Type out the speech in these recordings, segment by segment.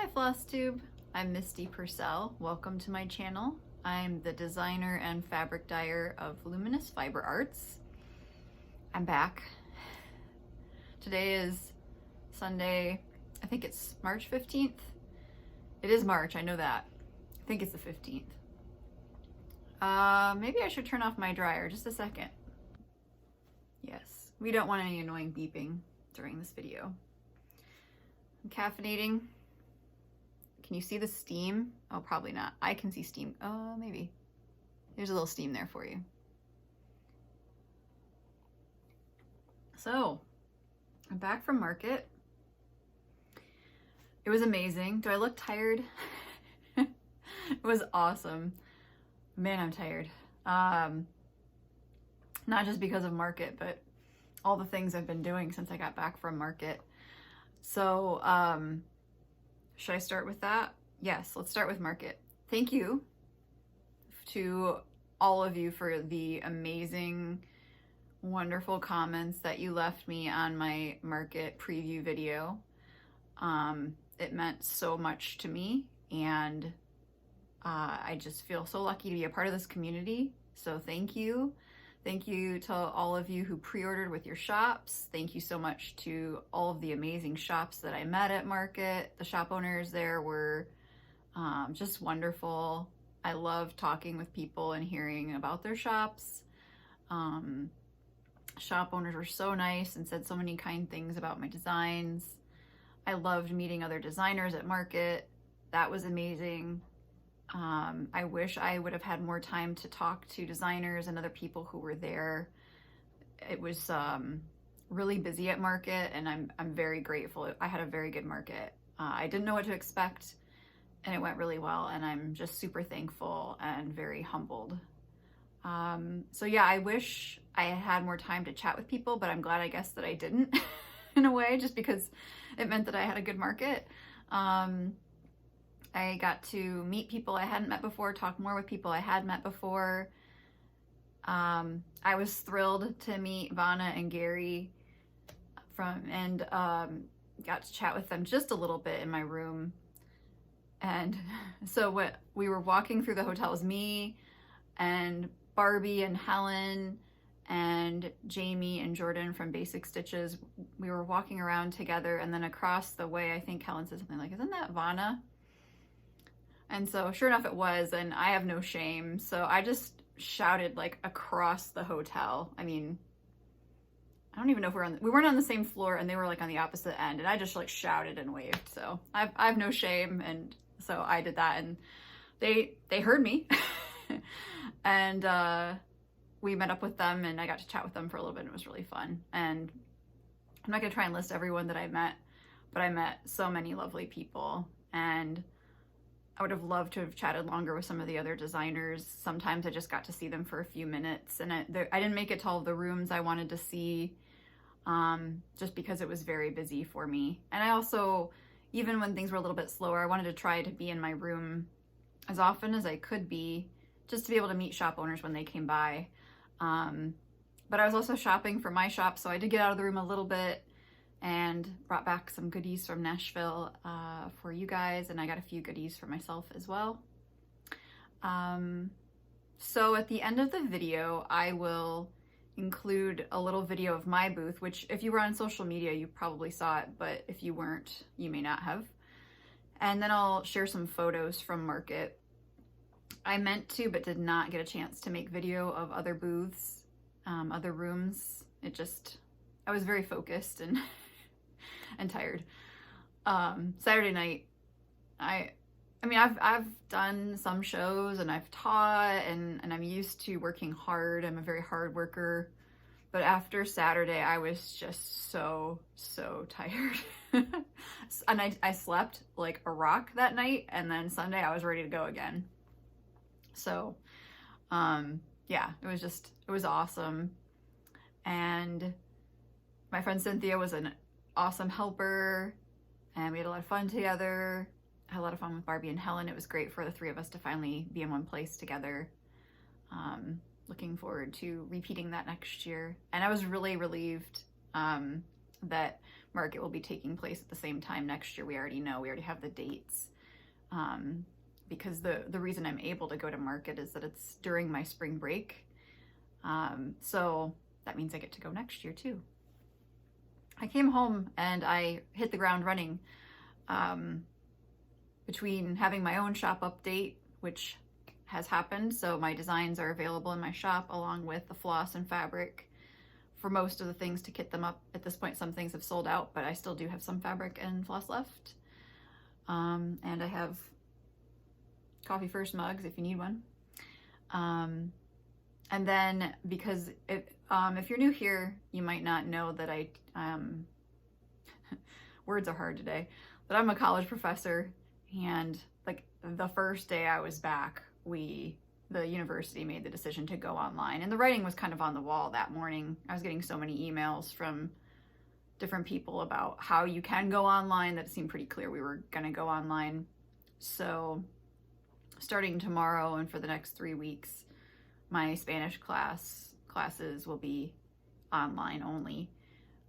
Hi Flosstube, I'm Misty Purcell. Welcome to my channel. I'm the designer and fabric dyer of Luminous Fiber Arts. I'm back. Today is Sunday, I think it's March 15th. It is March, I know that. I think it's the 15th. Maybe I should turn off my dryer, just a second. Yes, we don't want any annoying beeping during this video. I'm caffeinating. Can you see the steam? Oh, probably not. I can see steam. Oh, maybe. There's a little steam there for you. So, I'm back from market. It was amazing. Do I look tired? It was awesome. Man, I'm tired. Not just because of market, but all the things I've been doing since I got back from market. So, should I start with that? Yes, let's start with market. Thank you to all of you for the amazing, wonderful comments that you left me on my market preview video. It meant so much to me, and I just feel so lucky to be a part of this community. So thank you. Thank you to all of you who pre-ordered with your shops. Thank you so much to all of the amazing shops that I met at market. The shop owners there were just wonderful. I love talking with people and hearing about their shops. Shop owners were so nice and said so many kind things about my designs. I loved meeting other designers at market. That was amazing. I wish I would have had more time to talk to designers and other people who were there. It was really busy at market, and I'm very grateful. I had a very good market. I didn't know what to expect, and it went really well, and I'm just super thankful and very humbled. So yeah, I wish I had more time to chat with people, but I'm glad, I guess, that I didn't in a way, just because it meant that I had a good market. I got to meet people I hadn't met before, talk more with people I had met before. I was thrilled to meet Vanna and Gary and got to chat with them just a little bit in my room. And so what we were walking through the hotel, it was me and Barbie and Helen and Jamie and Jordan from Basic Stitches. We were walking around together, and then across the way, I think Helen said something like, "Isn't that Vanna?" And so sure enough it was, and I have no shame. So I just shouted like across the hotel. I mean, I don't even know if we weren't on the same floor, and they were like on the opposite end, and I just like shouted and waved. So I have no shame, and so I did that, and they heard me. And we met up with them, and I got to chat with them for a little bit, and it was really fun. And I'm not gonna try and list everyone that I met, but I met so many lovely people, and I would have loved to have chatted longer with some of the other designers. Sometimes I just got to see them for a few minutes, and I didn't make it to all of the rooms I wanted to see, just because it was very busy for me. And I also, even when things were a little bit slower, I wanted to try to be in my room as often as I could be, just to be able to meet shop owners when they came by. But I was also shopping for my shop, so I did get out of the room a little bit and brought back some goodies from Nashville for you guys, and I got a few goodies for myself as well. So at the end of the video, I will include a little video of my booth, which if you were on social media, you probably saw it, but if you weren't, you may not have. And then I'll share some photos from market. I meant to, but did not get a chance to make video of other booths, other rooms. I was very focused and and tired. Saturday night, I mean, I've done some shows, and I've taught, and I'm used to working hard. I'm a very hard worker. But after Saturday, I was just so tired. And I slept like a rock that night, and then Sunday I was ready to go again. So, yeah, it was awesome. And my friend Cynthia was an awesome helper, and we had a lot of fun together. I had a lot of fun with Barbie and Helen. It was great for the three of us to finally be in one place together. Looking forward to repeating that next year. And I was really relieved that market will be taking place at the same time next year. We already know, we already have the dates. Because the reason I'm able to go to market is that it's during my spring break. So that means I get to go next year too. I came home and I hit the ground running. Between having my own shop update, which has happened, so my designs are available in my shop along with the floss and fabric for most of the things to kit them up. At this point, some things have sold out, but I still do have some fabric and floss left. And I have Coffee First mugs if you need one. And then because if you're new here, you might not know that words are hard today, but I'm a college professor, and like the first day I was back, the university made the decision to go online, and the writing was kind of on the wall that morning. I was getting so many emails from different people about how you can go online that it seemed pretty clear we were gonna go online. So starting tomorrow and for the next 3 weeks, my Spanish classes will be online only.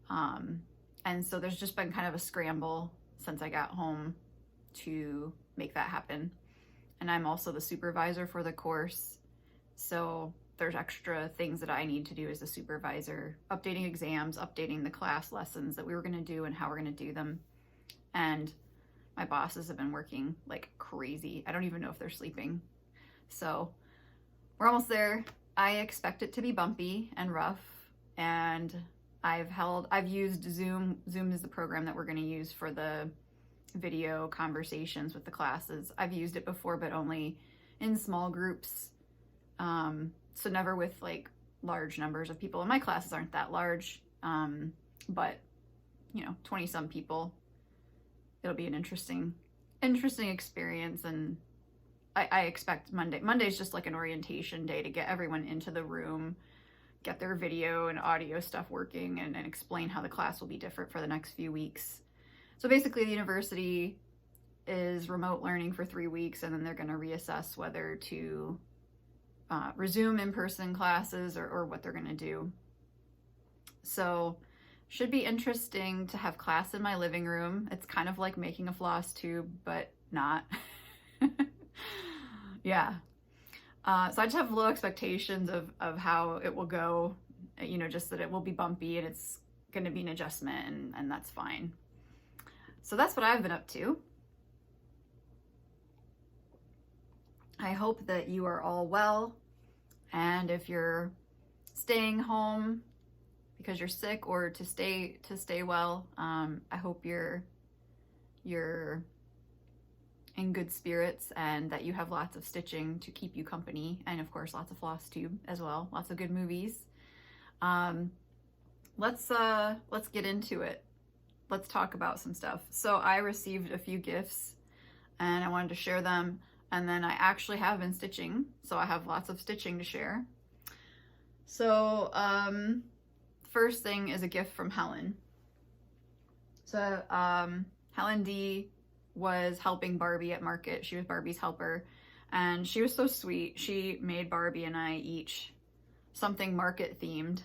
And so there's just been kind of a scramble since I got home to make that happen. And I'm also the supervisor for the course. So there's extra things that I need to do as a supervisor, updating exams, updating the class lessons that we were gonna do and how we're gonna do them. And my bosses have been working like crazy. I don't even know if they're sleeping. So we're almost there. I expect it to be bumpy and rough, and I've used Zoom. Zoom is the program that we're going to use for the video conversations with the classes. I've used it before, but only in small groups. So never with like large numbers of people. And my classes aren't that large, but 20 some people. It'll be an interesting experience, and I expect Monday's just like an orientation day to get everyone into the room, get their video and audio stuff working, and explain how the class will be different for the next few weeks. So basically the university is remote learning for 3 weeks, and then they're going to reassess whether to resume in-person classes or what they're going to do. So should be interesting to have class in my living room. It's kind of like making a floss tube, but not. Yeah. So I just have low expectations of how it will go, just that it will be bumpy and it's going to be an adjustment, and that's fine. So that's what I've been up to. I hope that you are all well, and if you're staying home because you're sick or to stay well, I hope you're in good spirits and that you have lots of stitching to keep you company, and of course lots of Flosstube as well, lots of good movies. Let's get into it. Let's talk about some stuff. So I received a few gifts and I wanted to share them, and then I actually have been stitching, so I have lots of stitching to share. So first thing is a gift from Helen. So Helen D was helping Barbie at market. She was Barbie's helper, and she was so sweet. She made Barbie and I each something market themed.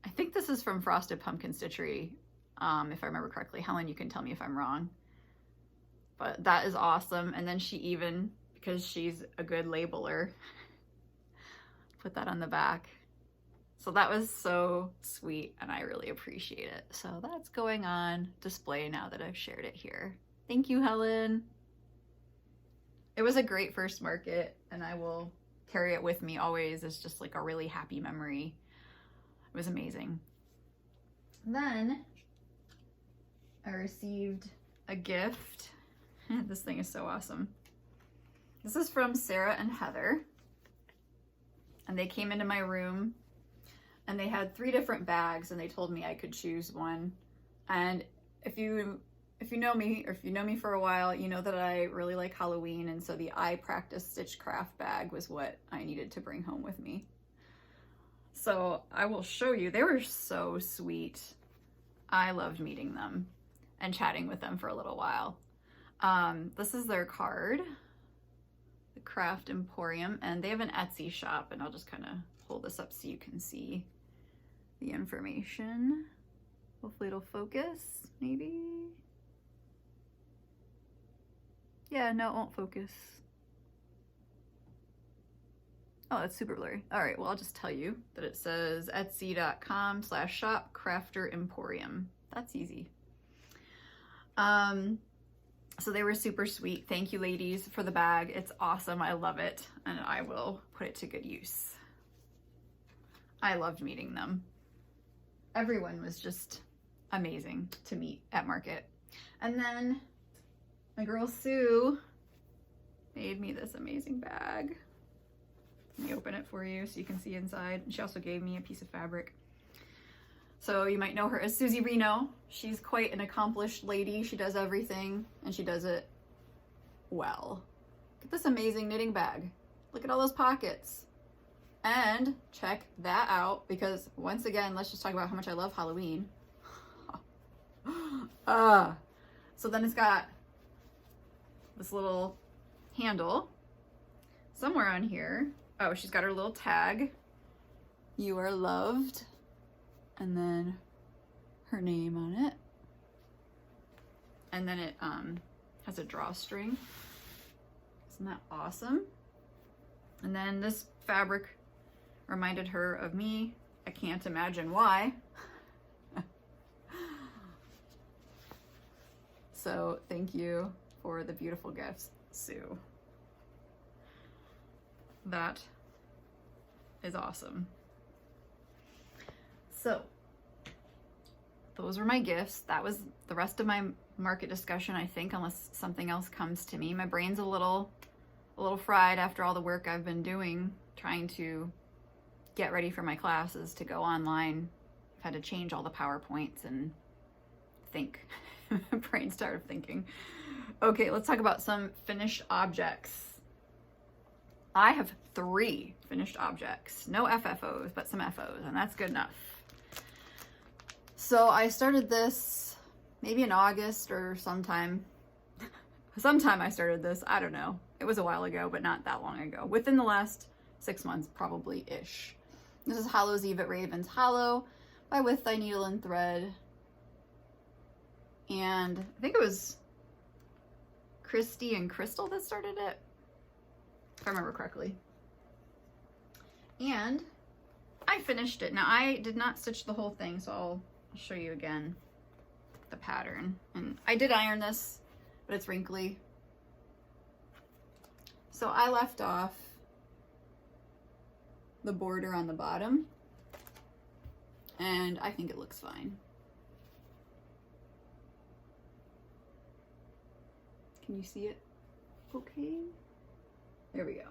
I think this is from Frosted Pumpkin Stitchery, if I remember correctly. Helen, you can tell me if I'm wrong. But that is awesome. And then she even, because she's a good labeler, put that on the back. So that was so sweet, and I really appreciate it. So that's going on display now that I've shared it here. Thank you, Helen. It was a great first market, and I will carry it with me always as just like a really happy memory. It was amazing. Then I received a gift. This thing is so awesome. This is from Sarah and Heather, and they came into my room and they had 3 different bags, and they told me I could choose one. And if you know me, or if you know me for a while, you know that I really like Halloween, and so the I Practice Stitch Craft bag was what I needed to bring home with me. So I will show you. They were so sweet. I loved meeting them and chatting with them for a little while. This is their card, the Craft Emporium, and they have an Etsy shop, and I'll just kind of hold this up so you can see the information. Hopefully it'll focus, maybe. Yeah, no, it won't focus. Oh, it's super blurry. All right, well, I'll just tell you that it says etsy.com/shop crafter emporium. That's easy. So they were super sweet. Thank you, ladies, for the bag. It's awesome. I love it, and I will put it to good use. I loved meeting them. Everyone was just amazing to meet at market. And then my girl Sue made me this amazing bag. Let me open it for you so you can see inside. And she also gave me a piece of fabric. So you might know her as Susie Reno. She's quite an accomplished lady. She does everything, and she does it well. Look at this amazing knitting bag. Look at all those pockets. And check that out, because once again, let's just talk about how much I love Halloween. So then it's got this little handle somewhere on here. Oh, she's got her little tag. You are loved. And then her name on it. And then it has a drawstring. Isn't that awesome? And then this fabric reminded her of me. I can't imagine why. So thank you for the beautiful gifts, Sue. That is awesome. So those were my gifts. That was the rest of my market discussion, I think, unless something else comes to me. My brain's a little fried after all the work I've been doing, trying to get ready for my classes to go online. I've had to change all the PowerPoints and think. My brain started thinking. Okay, let's talk about some finished objects. I have 3 finished objects. No FFOs, but some FOs, and that's good enough. So I started this maybe in August or sometime. Sometime I started this, I don't know. It was a while ago, but not that long ago. Within the last 6 months, probably-ish. This is Hallows Eve at Raven's Hollow by With Thy Needle and Thread. And I think it was Christy and Crystal that started it, if I remember correctly. And I finished it. Now, I did not stitch the whole thing, so I'll show you again the pattern. And I did iron this, but it's wrinkly. So I left off the border on the bottom, and I think it looks fine. Can you see it? Okay. There we go.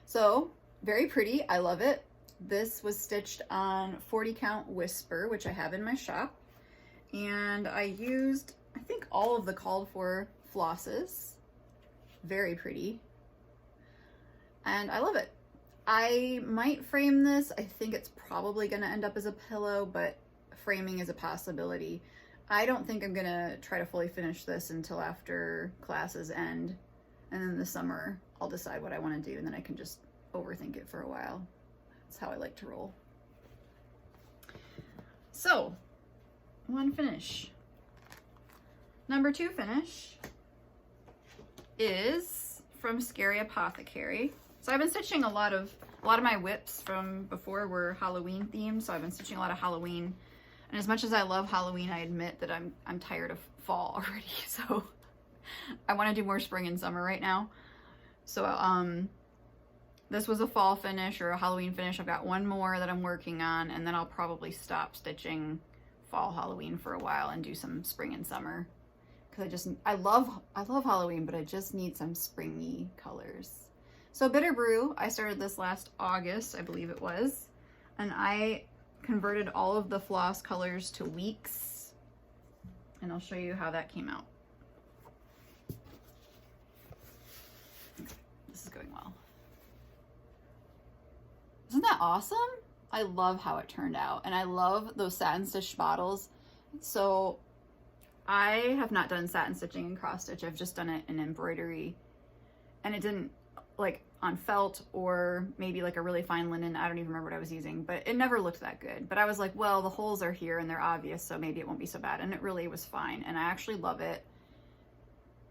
So, very pretty. I love it. This was stitched on 40 count Whisper, which I have in my shop. And I used, I think, all of the called for flosses. Very pretty. And I love it. I might frame this. I think it's probably going to end up as a pillow, but framing is a possibility. I don't think I'm going to try to fully finish this until after classes end. And then this summer, I'll decide what I want to do, and then I can just overthink it for a while. That's how I like to roll. So, 1 finish. Number 2 finish is from Scary Apothecary. So I've been stitching a lot of my whips from before were Halloween themed, so I've been stitching a lot of Halloween. And as much as I love Halloween, I admit that I'm tired of fall already. So I want to do more spring and summer right now. So this was a fall finish or a Halloween finish. I've got 1 more that I'm working on, and then I'll probably stop stitching fall Halloween for a while and do some spring and summer. Because I love Halloween, but I just need some springy colors. So Bitter Brew, I started this last August, I believe it was, and I converted all of the floss colors to weeks, and I'll show you how that came out. This is going well. Isn't that awesome? I love how it turned out, and I love those satin stitch bottles. So I have not done satin stitching and cross stitch. I've just done it in embroidery, and it didn't like on felt or maybe like a really fine linen. I don't even remember what I was using, but it never looked that good. But I was like, well, the holes are here and they're obvious, so maybe it won't be so bad. And it really was fine. And I actually love it.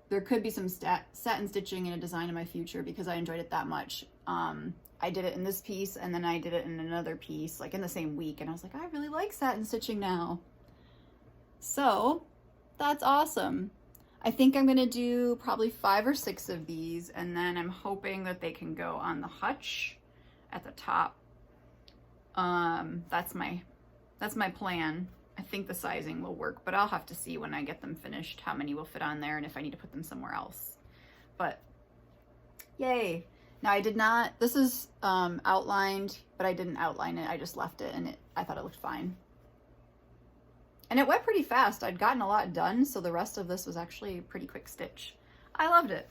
There could be some satin stitching in a design in my future because I enjoyed it that much. I did it in this piece and then I did it in another piece, like in the same week. And I was like, I really like satin stitching now. So that's awesome. I think I'm gonna do probably 5 or 6 of these, and then I'm hoping that they can go on the hutch at the top. That's my plan. I think the sizing will work, but I'll have to see when I get them finished how many will fit on there and if I need to put them somewhere else. But yay. Now I did not, this is outlined, but I didn't outline it. I just left it and I thought it looked fine. And it went pretty fast. I'd gotten a lot done, so the rest of this was actually a pretty quick stitch. I loved it.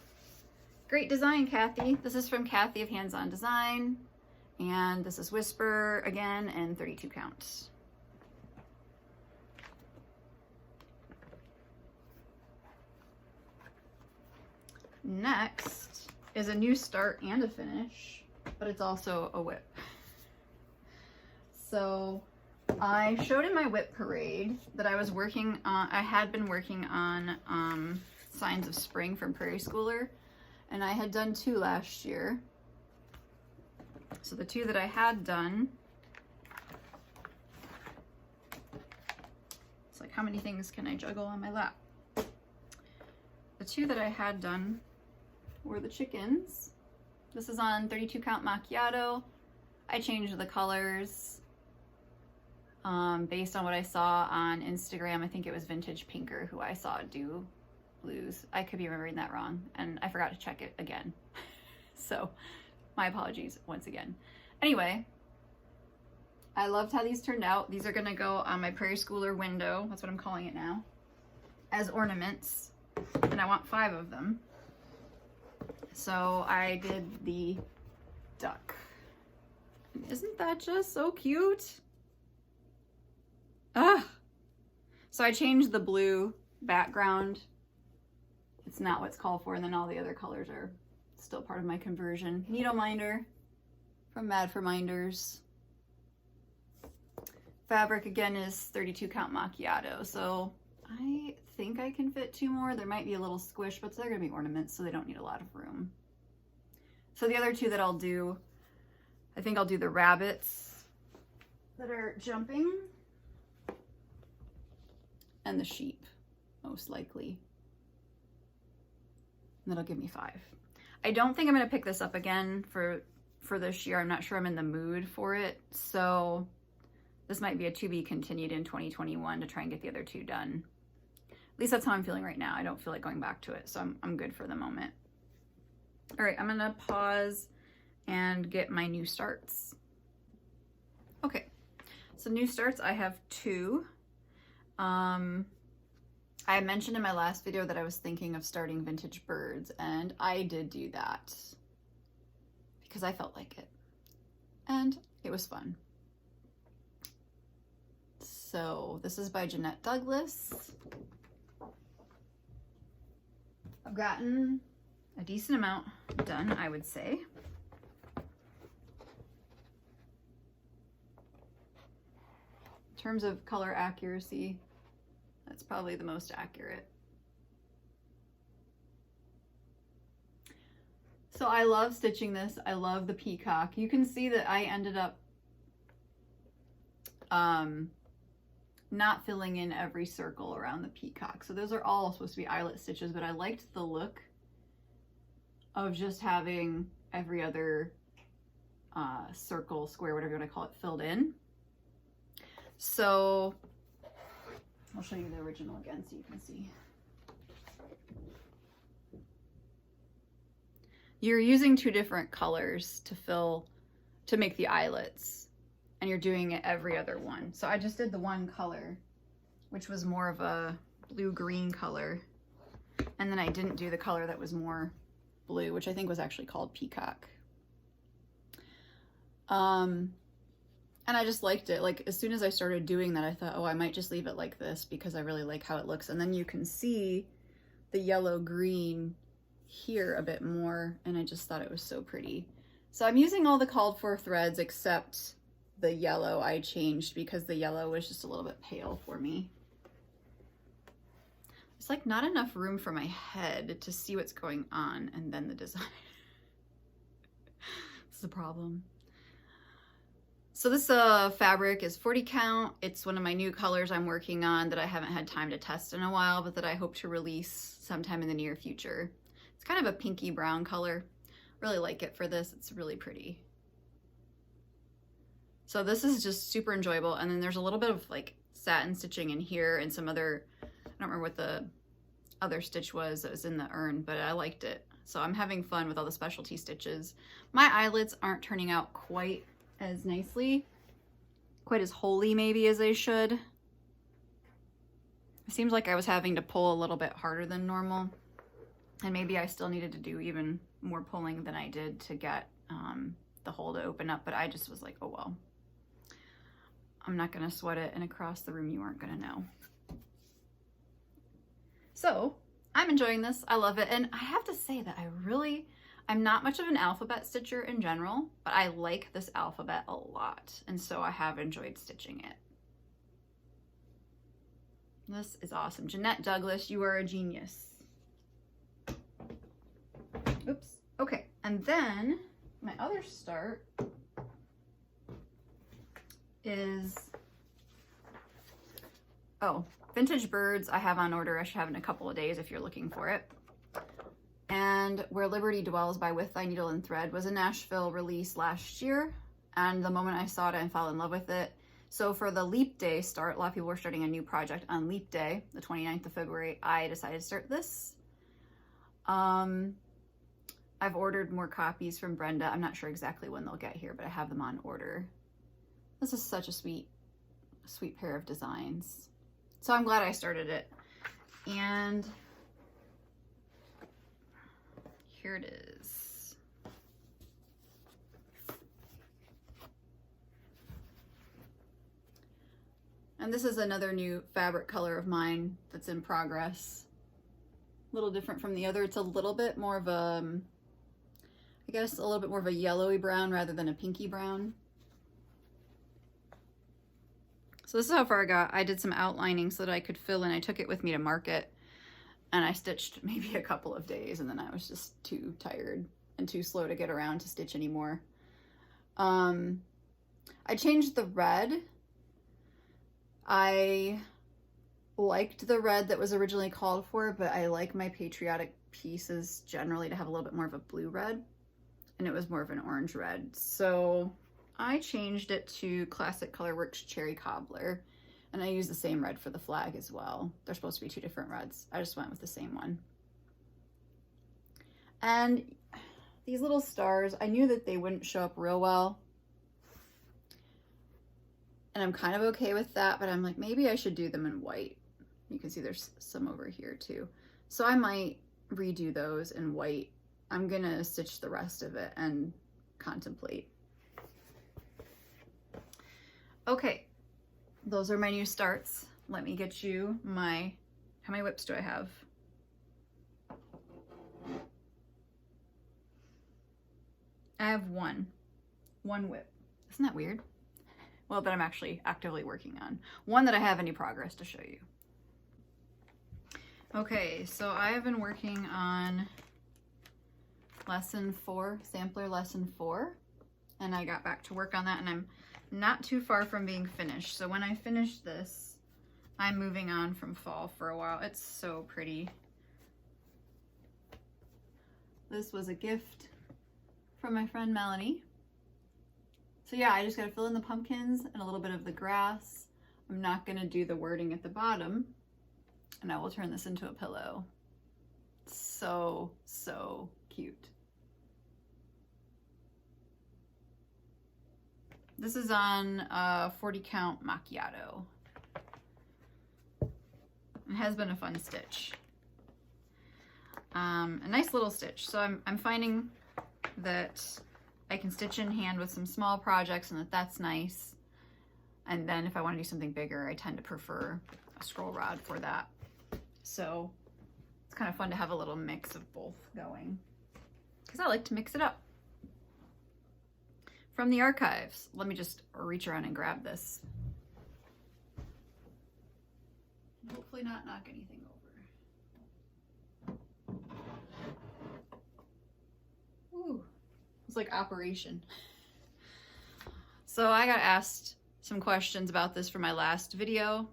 Great design, Kathy. This is from Kathy of Hands On Design. And this is Whisper again and 32 count. Next is a new start and a finish, but it's also a whip. So I showed in my whip parade that I was working on, I had been working on Signs of Spring from Prairie Schooler, and I had done 2 last year. So the 2 that I had done, it's like, how many things can I juggle on my lap? The 2 that I had done were the chickens. This is on 32 count macchiato. I changed the colors based on what I saw on Instagram. I think it was Vintage Pinker who I saw do blues. I could be remembering that wrong, and I forgot to check it again. So my apologies once again. Anyway, I loved how these turned out. These are gonna go on my Prairie Schooler window, that's what I'm calling it now, as ornaments, and I want 5 of them. So I did the duck. Isn't that just so cute? Ah! So I changed the blue background. It's not what's called for, and then all the other colors are still part of my conversion. Needle minder from Mad for Minders. Fabric again is 32 count macchiato. So I think I can fit 2 more. There might be a little squish, but they're gonna be ornaments, so they don't need a lot of room. So the other 2 that I'll do, I think I'll do the rabbits that are jumping and the sheep, most likely. And that'll give me 5. I don't think I'm gonna pick this up again for this year. I'm not sure I'm in the mood for it. So this might be a to be continued in 2021 to try and get the other 2 done. At least that's how I'm feeling right now. I don't feel like going back to it, so I'm good for the moment. All right, I'm gonna pause and get my new starts. Okay, so new starts, I have 2. I mentioned in my last video that I was thinking of starting vintage birds, and I did do that because I felt like it, and it was fun. So this is by Jeanette Douglas. I've gotten a decent amount done, I would say. In terms of color accuracy, that's probably the most accurate. So I love stitching this. I love the peacock. You can see that I ended up not filling in every circle around the peacock. So those are all supposed to be eyelet stitches, but I liked the look of just having every other circle, square, whatever you want to call it, filled in. So I'll show you the original again so you can see. You're using 2 different colors to make the eyelets, and you're doing it every other one. So I just did the one color, which was more of a blue-green color, and then I didn't do the color that was more blue, which I think was actually called peacock. And I just liked it. Like, as soon as I started doing that, I thought, oh, I might just leave it like this because I really like how it looks. And then you can see the yellow-green here a bit more, and I just thought it was so pretty. So I'm using all the called for threads except the yellow I changed because the yellow was just a little bit pale for me. There's like not enough room for my head to see what's going on and then the design. This is a problem. So this fabric is 40 count. It's one of my new colors I'm working on that I haven't had time to test in a while, but that I hope to release sometime in the near future. It's kind of a pinky brown color. Really like it for this. It's really pretty. So this is just super enjoyable. And then there's a little bit of like satin stitching in here and some other, I don't remember what the other stitch was that was in the urn, but I liked it. So I'm having fun with all the specialty stitches. My eyelets aren't turning out quite as nicely, quite as wholly maybe as they should. It seems like I was having to pull a little bit harder than normal, and maybe I still needed to do even more pulling than I did to get the hole to open up, but I just was like, oh well, I'm not gonna sweat it, and across the room you aren't gonna know. So I'm enjoying this. I love it, and I have to say that I'm not much of an alphabet stitcher in general, but I like this alphabet a lot, and so I have enjoyed stitching it. This is awesome. Jeanette Douglas, you are a genius. Oops. Okay, and then my other start is, Vintage Birds I have on order. I should have in a couple of days if you're looking for it. And Where Liberty Dwells by With Thy Needle and Thread was a Nashville release last year, and the moment I saw it I fell in love with it. So for the Leap Day start, a lot of people were starting a new project on Leap Day, the 29th of February, I decided to start this. I've ordered more copies from Brenda. I'm not sure exactly when they'll get here, but I have them on order. This is such a sweet pair of designs. So I'm glad I started it. And here it is. And this is another new fabric color of mine that's in progress. A little different from the other. It's a little bit more of a, I guess a little bit more of a yellowy brown rather than a pinky brown. So this is how far I got. I did some outlining so that I could fill in. I took it with me to market, and I stitched maybe a couple of days, and then I was just too tired and too slow to get around to stitch anymore. I changed the red. I liked the red that was originally called for, but I like my patriotic pieces generally to have a little bit more of a blue red, and it was more of an orange red. So I changed it to Classic Colorworks Cherry Cobbler, and I used the same red for the flag as well. They're supposed to be two different reds. I just went with the same one. And these little stars, I knew that they wouldn't show up real well, and I'm kind of okay with that, but I'm like, maybe I should do them in white. You can see there's some over here too. So I might redo those in white. I'm gonna stitch the rest of it and contemplate. Okay, those are my new starts. Let me get you my, how many whips do I have? I have one whip. Isn't that weird? Well, that I'm actually actively working on. One that I have any progress to show you. Okay, so I have been working on lesson 4, sampler lesson 4, and I got back to work on that, and I'm not too far from being finished. So when I finish this, I'm moving on from fall for a while. It's so pretty. This was a gift from my friend Melanie. So yeah, I just gotta fill in the pumpkins and a little bit of the grass. I'm not gonna do the wording at the bottom, and I will turn this into a pillow. So, so cute. This is on 40 count macchiato. It has been a fun stitch. A nice little stitch. So I'm finding that I can stitch in hand with some small projects, and that's nice. And then if I want to do something bigger, I tend to prefer a scroll rod for that. So it's kind of fun to have a little mix of both going, because I like to mix it up. From the archives, let me just reach around and grab this. Hopefully not knock anything over. Ooh, it's like Operation. So I got asked some questions about this for my last video.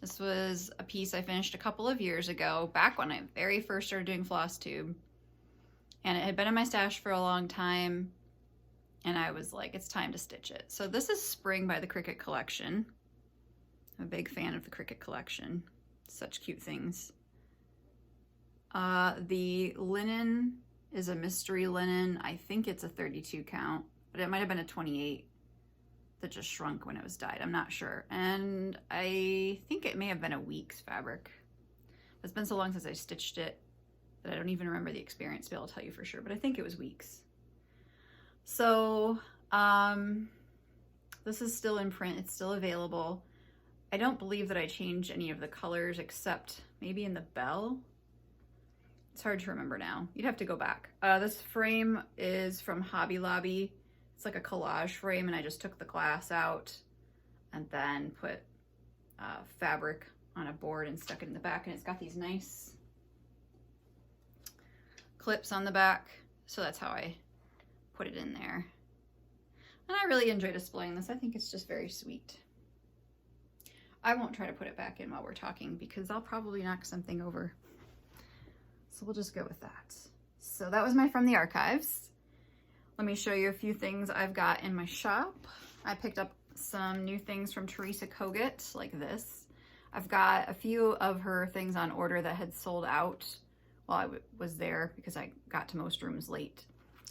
This was a piece I finished a couple of years ago, back when I very first started doing Flosstube. And it had been in my stash for a long time, and I was like, it's time to stitch it. So this is Spring by the Cricut Collection. I'm a big fan of the Cricut Collection. Such cute things. The linen is a mystery linen. I think it's a 32 count, but it might have been a 28 that just shrunk when it was dyed. I'm not sure. And I think it may have been a week's fabric. It's been so long since I stitched it that I don't even remember the experience to be able to tell you for sure, but I think it was weeks. So this is still in print. It's still available. I don't believe that I changed any of the colors except maybe in the bell. It's hard to remember now. You'd have to go back. This frame is from Hobby Lobby. It's like a collage frame, and I just took the glass out and then put fabric on a board and stuck it in the back, and it's got these nice clips on the back. So that's how I put it in there. And I really enjoy displaying this. I think it's just very sweet. I won't try to put it back in while we're talking because I'll probably knock something over. So we'll just go with that. So that was my From the Archives. Let me show you a few things I've got in my shop. I picked up some new things from Teresa Kogut, like this. I've got a few of her things on order that had sold out while I was there because I got to most rooms late.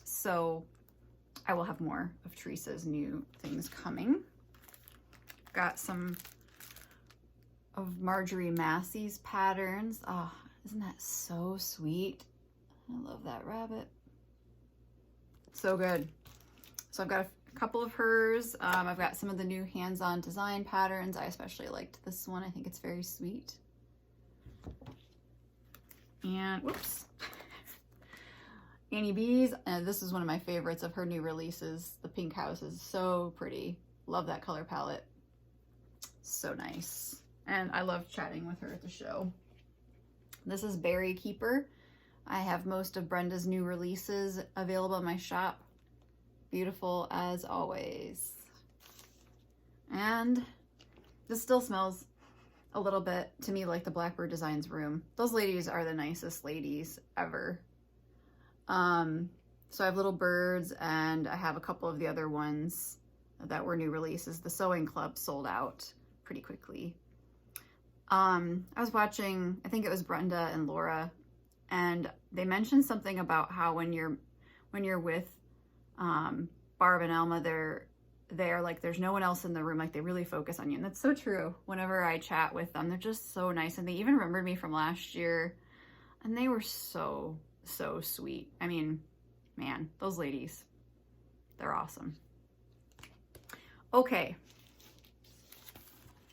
So I will have more of Teresa's new things coming. Got some of Marjorie Massey's patterns. Oh, isn't that so sweet? I love that rabbit. So good. So I've got a couple of hers. I've got some of the new hands-on design patterns. I especially liked this one. I think it's very sweet. And whoops. Annie B's, and this is one of my favorites of her new releases. The pink house is so pretty. Love that color palette. So nice. And I love chatting with her at the show. This is Berry Keeper. I have most of Brenda's new releases available in my shop. Beautiful as always. And this still smells a little bit to me like the Blackbird Designs room. Those ladies are the nicest ladies ever. So I have little birds, and I have a couple of the other ones that were new releases. The Sewing Club sold out pretty quickly. I was watching, I think it was Brenda and Laura, and they mentioned something about how when you're with Barb and Elma, they're like, there's no one else in the room, like they really focus on you. And that's so true. Whenever I chat with them, they're just so nice. And they even remembered me from last year, and they were so sweet. I mean, man, those ladies, they're awesome. Okay.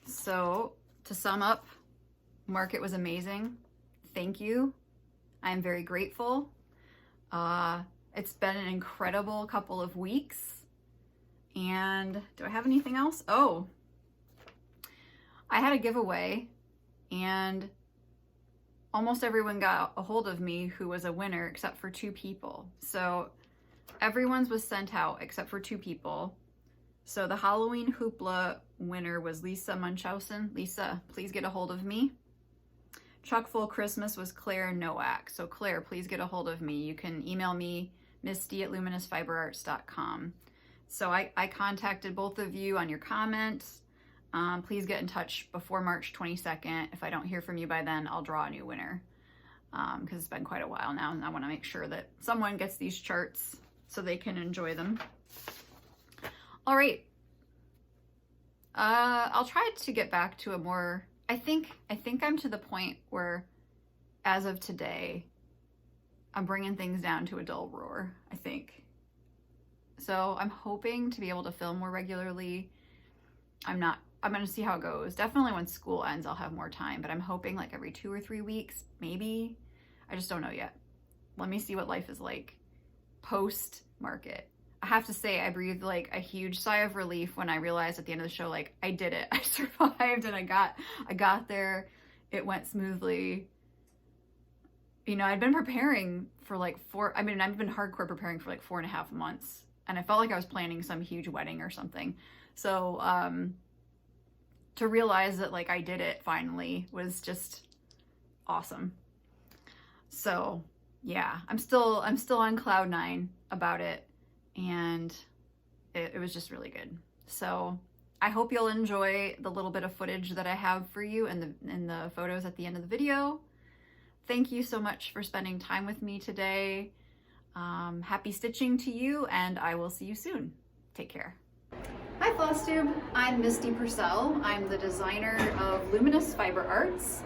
So to sum up, Market was amazing. Thank you. I'm very grateful. It's been an incredible couple of weeks. And do I have anything else? Oh, I had a giveaway, and almost everyone got a hold of me who was a winner except for 2 people. So everyone's was sent out except for 2 people. So the Halloween Hoopla winner was Lisa Munchausen. Lisa, please get a hold of me. Chock full Christmas was Claire Nowak. So Claire, please get a hold of me. You can email me, misty@luminousfiberarts.com. So I contacted both of you on your comments. Please get in touch before March 22nd. If I don't hear from you by then, I'll draw a new winner, because it's been quite a while now, and I want to make sure that someone gets these charts so they can enjoy them. All right. I'll try to get back to a more, I think I'm to the point where, as of today, I'm bringing things down to a dull roar, I think. So I'm hoping to be able to film more regularly. I'm going to see how it goes. Definitely when school ends, I'll have more time, but I'm hoping like every 2 or 3 weeks, maybe. I just don't know yet. Let me see what life is like post-market. I have to say, I breathed like a huge sigh of relief when I realized at the end of the show, like, I did it. I survived and I got there. It went smoothly. You know, I'd been preparing for like I've been hardcore preparing for like 4.5 months, and I felt like I was planning some huge wedding or something. So, to realize that like I did it finally was just awesome. So yeah, I'm still on cloud 9 about it, and it was just really good. So I hope you'll enjoy the little bit of footage that I have for you in the photos at the end of the video. Thank you so much for spending time with me today. Happy stitching to you, and I will see you soon. Take care. Hi Flosstube, I'm Misty Purcell. I'm the designer of Luminous Fiber Arts.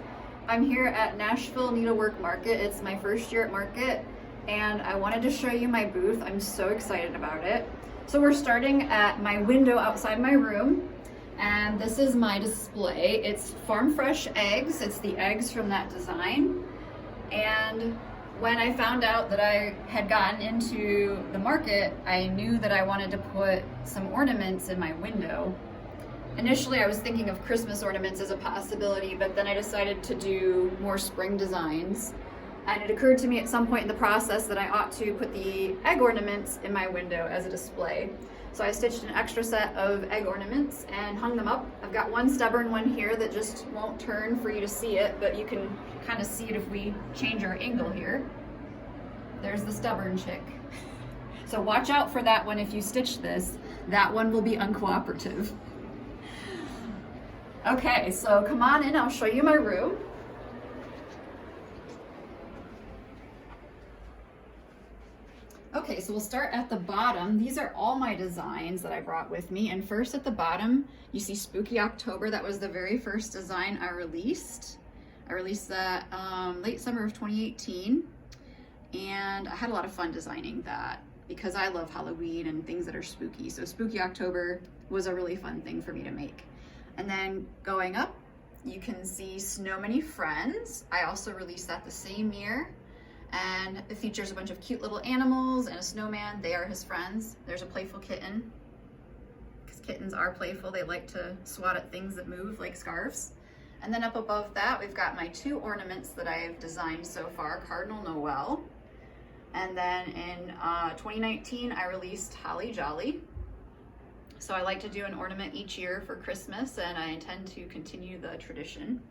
I'm here at Nashville Needlework Market. It's my first year at Market, and I wanted to show you my booth. I'm so excited about it. So we're starting at my window outside my room, and this is my display. It's farm fresh eggs. It's the eggs from that design. And when I found out that I had gotten into the market, I knew that I wanted to put some ornaments in my window. Initially, I was thinking of Christmas ornaments as a possibility, but then I decided to do more spring designs. And it occurred to me at some point in the process that I ought to put the egg ornaments in my window as a display. So I stitched an extra set of egg ornaments and hung them up. I've got one stubborn one here that just won't turn for you to see it, but you can kind of see it if we change our angle here. There's the stubborn chick. So watch out for that one if you stitch this. That one will be uncooperative. Okay, so come on in, I'll show you my room. Okay, so we'll start at the bottom. These are all my designs that I brought with me. And first at the bottom, you see Spooky October. That was the very first design I released. I released that late summer of 2018. And I had a lot of fun designing that because I love Halloween and things that are spooky. So Spooky October was a really fun thing for me to make. And then going up, you can see Snow Many Friends. I also released that the same year. And it features a bunch of cute little animals and a snowman. They are his friends. There's a playful kitten, because kittens are playful. They like to swat at things that move, like scarves. And then up above that, we've got my 2 ornaments that I've designed so far, Cardinal Noel. And then in 2019, I released Holly Jolly. So I like to do an ornament each year for Christmas, and I intend to continue the tradition.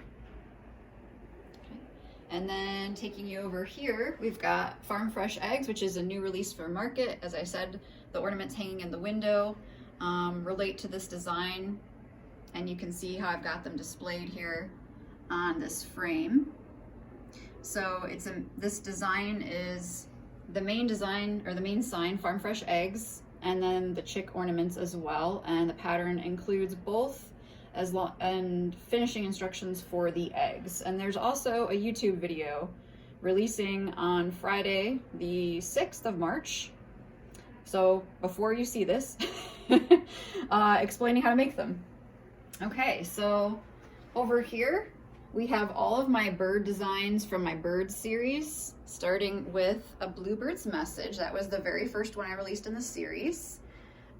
And then taking you over here, we've got Farm Fresh Eggs, which is a new release for Market. As I said, the ornaments hanging in the window relate to this design, and you can see how I've got them displayed here on this frame. So this design is the main design, or the main sign, Farm Fresh Eggs, and then the chick ornaments as well. And the pattern includes both and finishing instructions for the eggs. And there's also a YouTube video releasing on Friday, the 6th of March. So before you see this, explaining how to make them. Okay, so over here, we have all of my bird designs from my bird series, starting with a Bluebird's Message. That was the very first one I released in the series.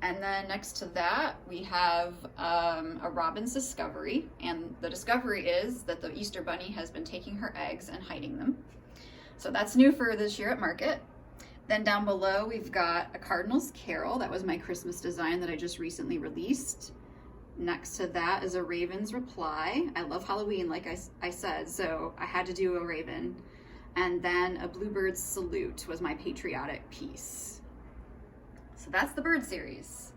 And then next to that, we have a Robin's Discovery. And the discovery is that the Easter Bunny has been taking her eggs and hiding them. So that's new for this year at Market. Then down below, we've got a Cardinal's Carol. That was my Christmas design that I just recently released. Next to that is a Raven's Reply. I love Halloween, like I said, so I had to do a raven. And then a Bluebird's Salute was my patriotic piece. So that's the bird series.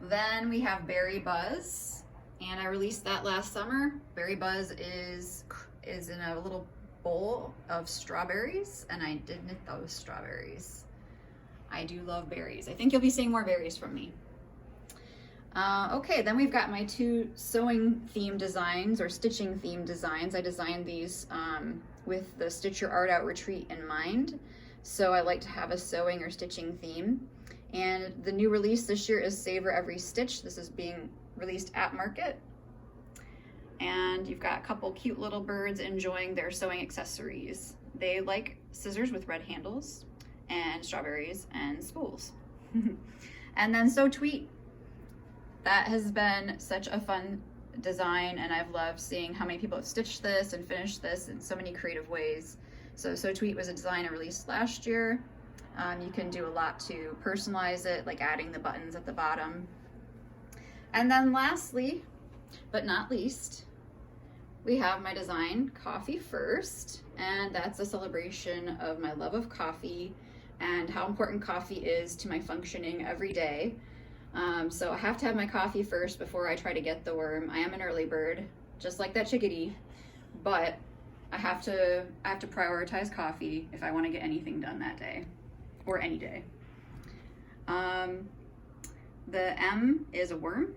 Then we have Berry Buzz, and I released that last summer. Berry Buzz is in a little bowl of strawberries, and I did knit those strawberries. I do love berries. I think you'll be seeing more berries from me. Okay, then we've got my 2 sewing theme designs, or stitching theme designs. I designed these with the Stitch Your Art Out retreat in mind. So I like to have a sewing or stitching theme. And the new release this year is Savor Every Stitch. This is being released at Market. And you've got a couple cute little birds enjoying their sewing accessories. they like scissors with red handles and strawberries and spools. And then So Tweet. That has been such a fun design, and I've loved seeing how many people have stitched this and finished this in so many creative ways. So Tweet was a design I released last year. You can do a lot to personalize it, like adding the buttons at the bottom. And then lastly, but not least, we have my design, Coffee First, and that's a celebration of my love of coffee and how important coffee is to my functioning every day. So I have to have my coffee first before I try to get the worm. I am an early bird, just like that chickadee, but I have to prioritize coffee if I want to get anything done that day, or any day. The M is a worm.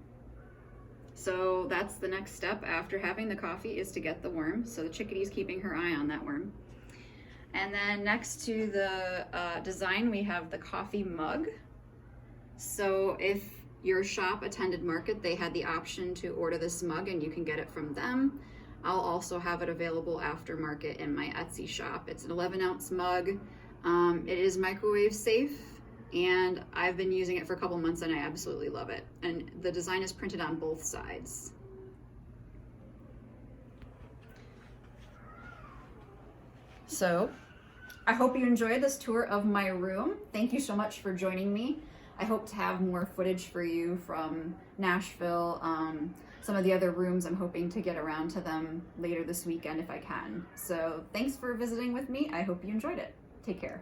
So that's the next step after having the coffee, is to get the worm. So the chickadee's keeping her eye on that worm. And then next to the design, we have the coffee mug. So if your shop attended market, they had the option to order this mug and you can get it from them. I'll also have it available after market in my Etsy shop. It's an 11-ounce mug. It is microwave safe, and I've been using it for a couple months and I absolutely love it. And the design is printed on both sides. So I hope you enjoyed this tour of my room. Thank you so much for joining me. I hope to have more footage for you from Nashville. Some of the other rooms, I'm hoping to get around to them later this weekend if I can. So thanks for visiting with me. I hope you enjoyed it. Take care.